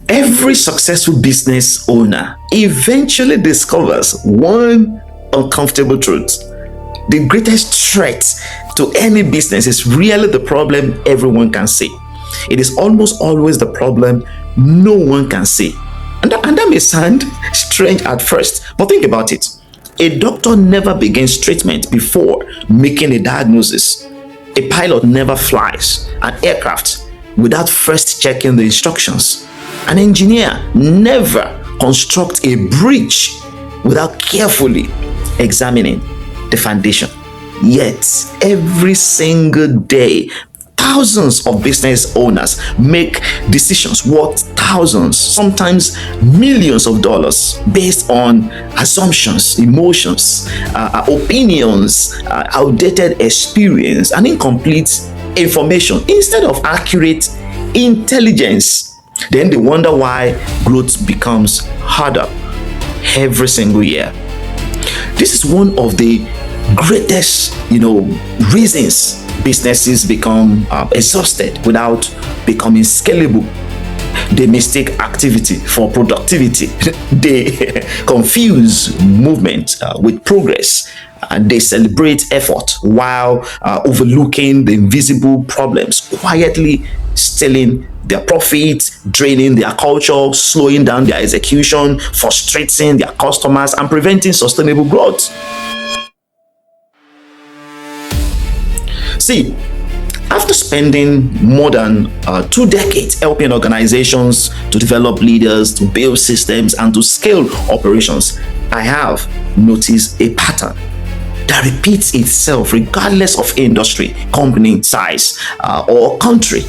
Every successful business owner eventually discovers one uncomfortable truth. The greatest threat to any business is really the problem everyone can see. It is almost always the problem no one can see. And that may sound strange at first, but think about it. A doctor never begins treatment before making a diagnosis. A pilot never flies an aircraft without first checking the instructions. An engineer never constructs a bridge without carefully examining the foundation. Yet, every single day, thousands of business owners make decisions worth thousands, sometimes millions of dollars based on assumptions, emotions, opinions, outdated experience, and incomplete information instead of accurate intelligence. Then they wonder why growth becomes harder every single year. This is one of the greatest, reasons businesses become exhausted without becoming scalable. They mistake activity for productivity. They confuse movement with progress. And they celebrate effort while overlooking the invisible problems, quietly stealing their profit, draining their culture, slowing down their execution, frustrating their customers, and preventing sustainable growth. See, after spending more than 2 decades helping organizations to develop leaders, to build systems, and to scale operations, I have noticed a pattern that repeats itself regardless of industry, company size, or country.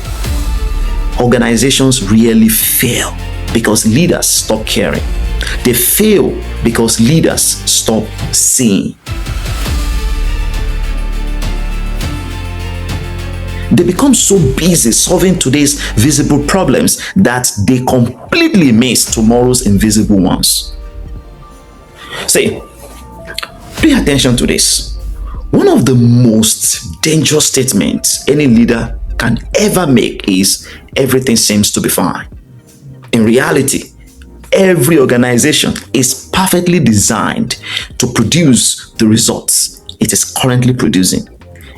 Organizations really fail because leaders stop caring. They fail because leaders stop seeing. They become so busy solving today's visible problems that they completely miss tomorrow's invisible ones. See, pay attention to this. One of the most dangerous statements any leader can ever make is everything seems to be fine. In reality, every organization is perfectly designed to produce the results it is currently producing.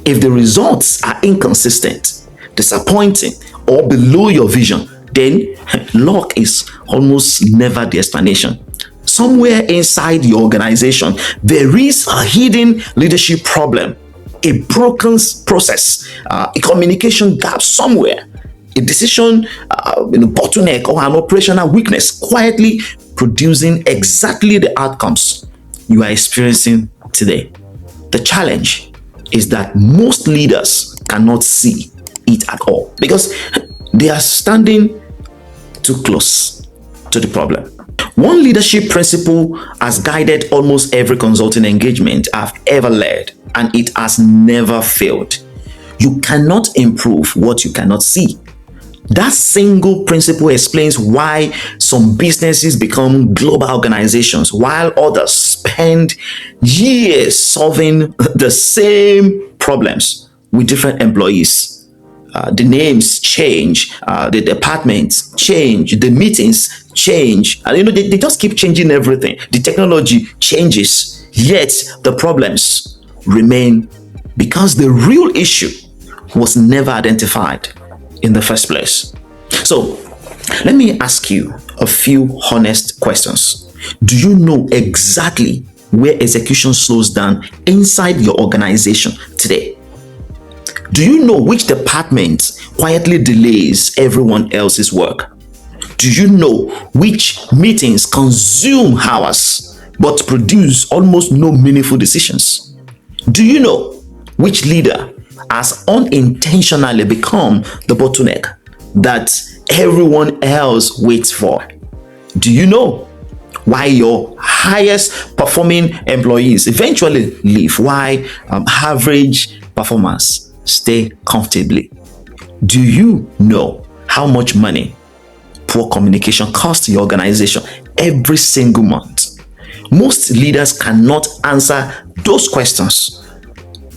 If the results are inconsistent, disappointing, or below your vision, then luck is almost never the explanation. Somewhere inside your organization, there is a hidden leadership problem, a broken process, a communication gap somewhere, a decision bottleneck, or an operational weakness quietly producing exactly the outcomes you are experiencing today. The challenge is that most leaders cannot see it at all because they are standing too close to the problem. One leadership principle has guided almost every consulting engagement I've ever led, and it has never failed. You cannot improve what you cannot see. That single principle explains why some businesses become global organizations while others spend years solving the same problems with different employees. The names change, the departments change, the meetings change, and they just keep changing everything. The technology changes, yet the problems remain because the real issue was never identified in the first place. So, let me ask you a few honest questions. Do you know exactly where execution slows down inside your organization today? Do you know which department quietly delays everyone else's work? Do you know which meetings consume hours but produce almost no meaningful decisions? Do you know which leader has unintentionally become the bottleneck that everyone else waits for? Do you know why your highest performing employees eventually leave, why average performers stay comfortably? Do you know how much money poor communication costs your organization every single month? Most leaders cannot answer those questions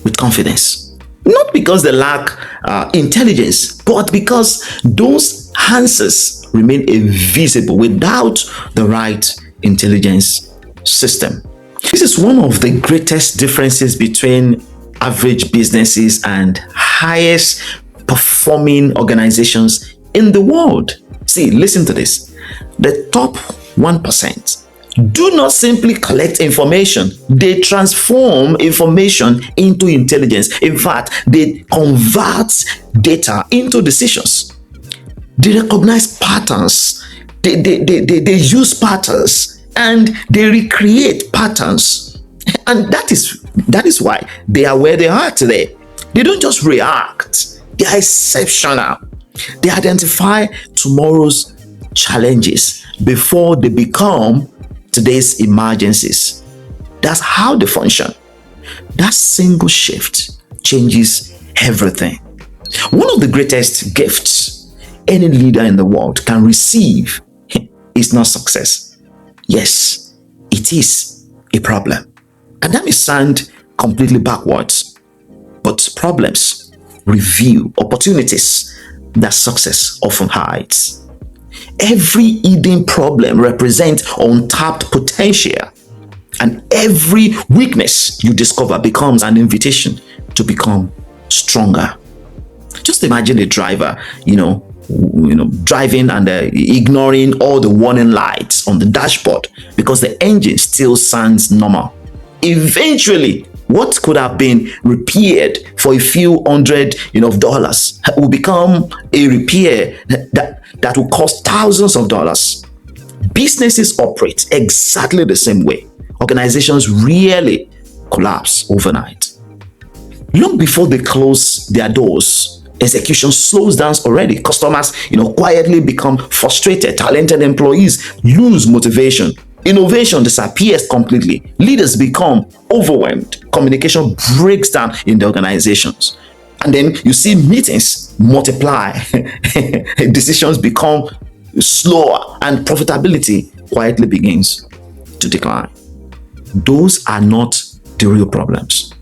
with confidence. Not because they lack intelligence, but because those answers remain invisible without the right intelligence system. This is one of the greatest differences between average businesses and highest performing organizations in the world. See, listen to this. The top 1% do not simply collect information, they transform information into intelligence. In fact, they convert data into decisions. They recognize patterns, they use patterns, and they recreate patterns. And that is why they are where they are today. They don't just react, they are exceptional. They identify tomorrow's challenges before they become today's emergencies. That's how they function. That single shift changes everything. One of the greatest gifts any leader in the world can receive is not success. Yes, it is a problem. And that may sound completely backwards, but problems reveal opportunities that success often hides. Every hidden problem represents untapped potential, and every weakness you discover becomes an invitation to become stronger. Just imagine a driver, driving and ignoring all the warning lights on the dashboard because the engine still sounds normal. Eventually, what could have been repaired for a few hundred dollars will become a repair that will cost thousands of dollars. Businesses operate exactly the same way. Organizations rarely collapse overnight. Long before they close their doors, execution slows down already. Customers, quietly become frustrated. Talented employees lose motivation. Innovation disappears completely. Leaders become overwhelmed. Communication breaks down in the organizations. And then you see meetings multiply. Decisions become slower and profitability quietly begins to decline. Those are not the real problems.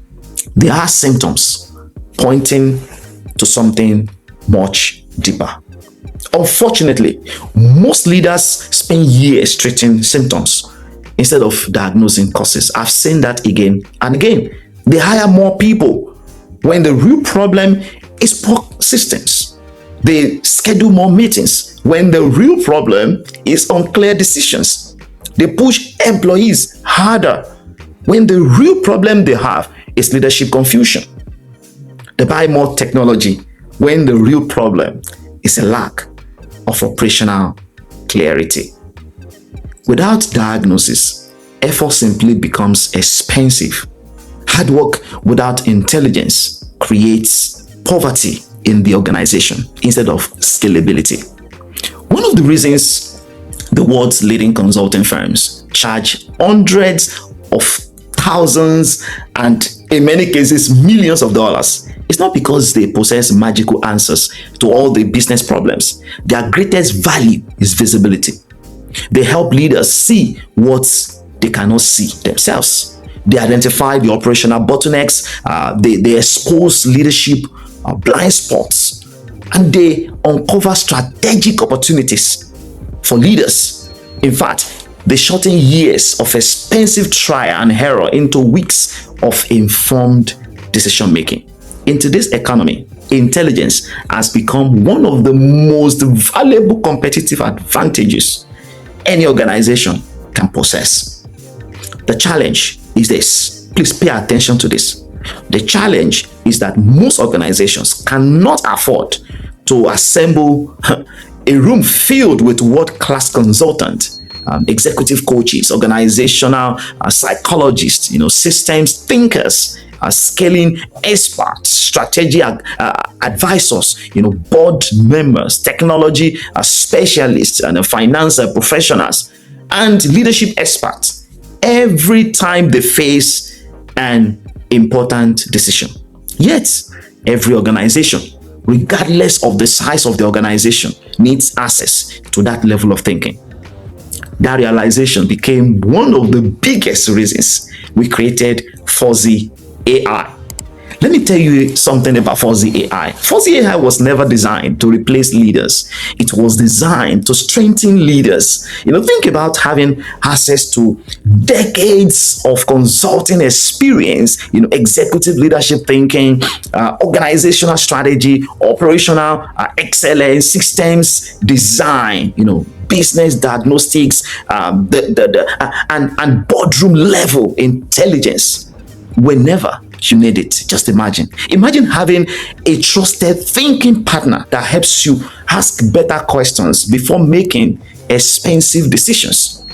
They are symptoms pointing to something much deeper. Unfortunately, most leaders spend years treating symptoms instead of diagnosing causes. I've seen that again and again. They hire more people when the real problem is poor systems. They schedule more meetings when the real problem is unclear decisions. They push employees harder when the real problem they have is leadership confusion. They buy more technology when the real problem is a lack of operational clarity. Without diagnosis, effort simply becomes expensive. Hard work without intelligence creates poverty in the organization instead of scalability. One of the reasons the world's leading consulting firms charge hundreds of thousands and in many cases millions of dollars, it's not because they possess magical answers to all the business problems. Their greatest value is visibility. They help leaders see what they cannot see themselves. They identify the operational bottlenecks, they expose leadership blind spots, and they uncover strategic opportunities for leaders. In fact, they shorten years of expensive trial and error into weeks of informed decision making. In today's economy, intelligence has become one of the most valuable competitive advantages any organization can possess. The challenge is this. Please pay attention to this. The challenge is that most organizations cannot afford to assemble a room filled with world-class consultants, executive coaches, organizational psychologists, systems thinkers, scaling experts, strategy advisors, board members, technology specialists, and finance professionals, and leadership experts every time they face an important decision. Yet, every organization, regardless of the size of the organization, needs access to that level of thinking. That realization became one of the biggest reasons we created Forzi AI. Let me tell you something about Forzi AI. Forzi AI was never designed to replace leaders. It was designed to strengthen leaders. Think about having access to decades of consulting experience, executive leadership thinking, organizational strategy, operational excellence, systems design, business diagnostics, and boardroom level intelligence whenever you need it. Just imagine having a trusted thinking partner that helps you ask better questions before making expensive decisions.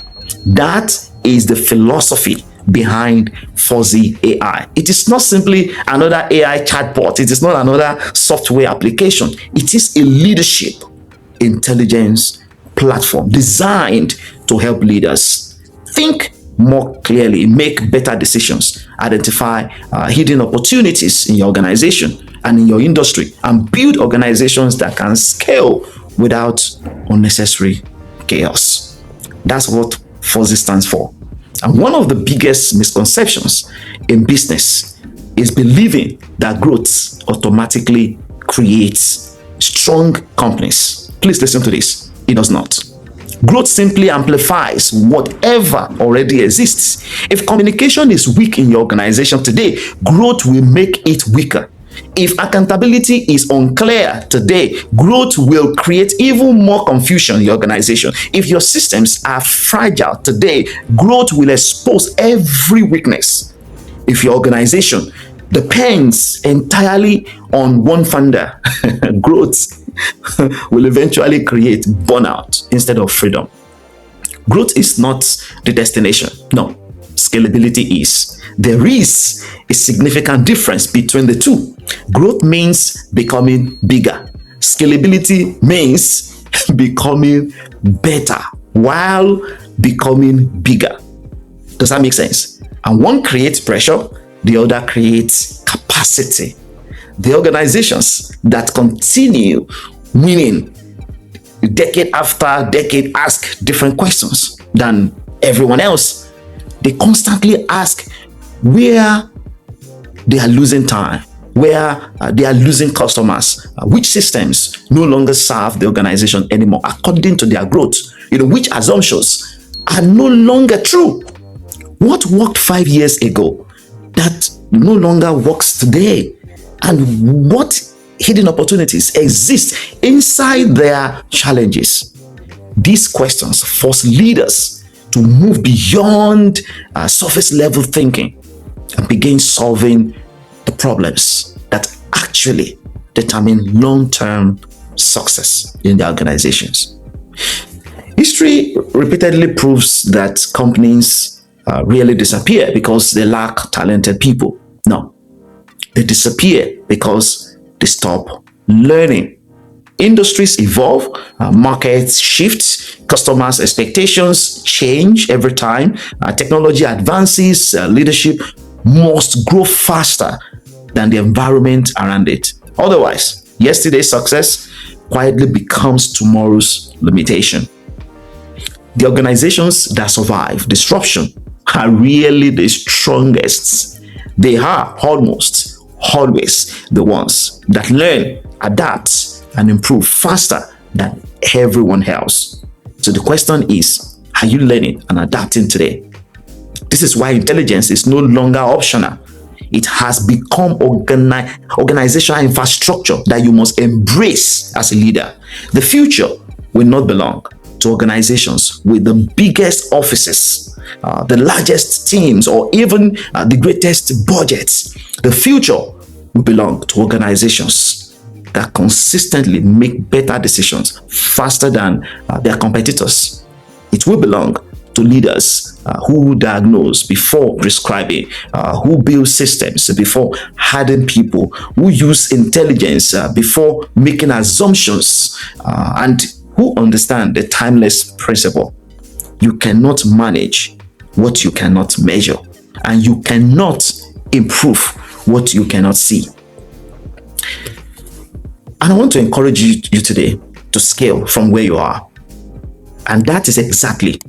That is the philosophy behind Forzi AI. It is not simply another AI chatbot. It is not another software application. It is a leadership intelligence platform designed to help leaders think more clearly, make better decisions, identify hidden opportunities in your organization and in your industry, and build organizations that can scale without unnecessary chaos. That's what Forzi stands for. And one of the biggest misconceptions in business is believing that growth automatically creates strong companies. Please listen to this. It does not. Growth simply amplifies whatever already exists. If communication is weak in your organization today, growth will make it weaker. If accountability is unclear today, growth will create even more confusion in your organization. If your systems are fragile today, growth will expose every weakness. If your organization depends entirely on one funder, growth will eventually create burnout instead of freedom. Growth is not the destination. No, scalability is. There is a significant difference between the two. Growth means becoming bigger. Scalability means becoming better while becoming bigger. Does that make sense? And one creates pressure, the other creates capacity. The organizations that continue winning decade after decade ask different questions than everyone else. They constantly ask where they are losing time, where they are losing customers, which systems no longer serve the organization anymore according to their growth, which assumptions are no longer true. What worked 5 years ago that no longer works today? And what hidden opportunities exist inside their challenges? These questions force leaders to move beyond surface level thinking and begin solving the problems that actually determine long-term success in their organizations. History repeatedly proves that companies really disappear because they lack talented people. No. They disappear because they stop learning. Industries evolve, markets shift, customers' expectations change every time, technology advances, leadership must grow faster than the environment around it. Otherwise, yesterday's success quietly becomes tomorrow's limitation. The organizations that survive disruption are really the strongest. They are almost always the ones that learn, adapt, and improve faster than everyone else. So the question is, are you learning and adapting today? This is why intelligence is no longer optional. It has become organizational infrastructure that you must embrace as a leader. The future will not belong to organizations with the biggest offices, the largest teams, or even the greatest budgets. The future will belong to organizations that consistently make better decisions faster than their competitors. It will belong to leaders who diagnose before prescribing, who build systems before hiring people, who use intelligence before making assumptions, and who understand the timeless principle. You cannot manage what you cannot measure, and you cannot improve what you cannot see. And I want to encourage you today to scale from where you are. And that is exactly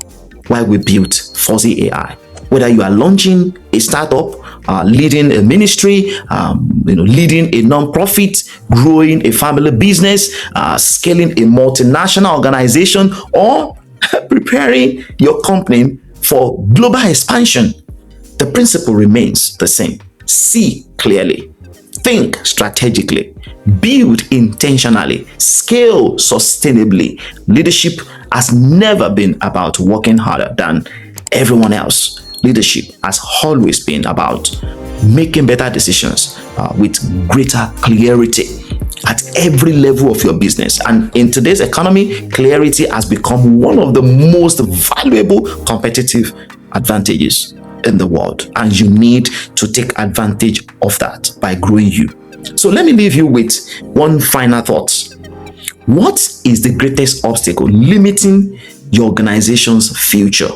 why we built Forzi AI. Whether you are launching a startup, leading a ministry, leading a non-profit, growing a family business, scaling a multinational organization, or preparing your company for global expansion. The principle remains the same. See clearly, think strategically, build intentionally, scale sustainably. Leadership has never been about working harder than everyone else. Leadership has always been about making better decisions with greater clarity at every level of your business. And in today's economy, clarity has become one of the most valuable competitive advantages in the world. And you need to take advantage of that by growing you. So let me leave you with one final thought. What is the greatest obstacle limiting your organization's future?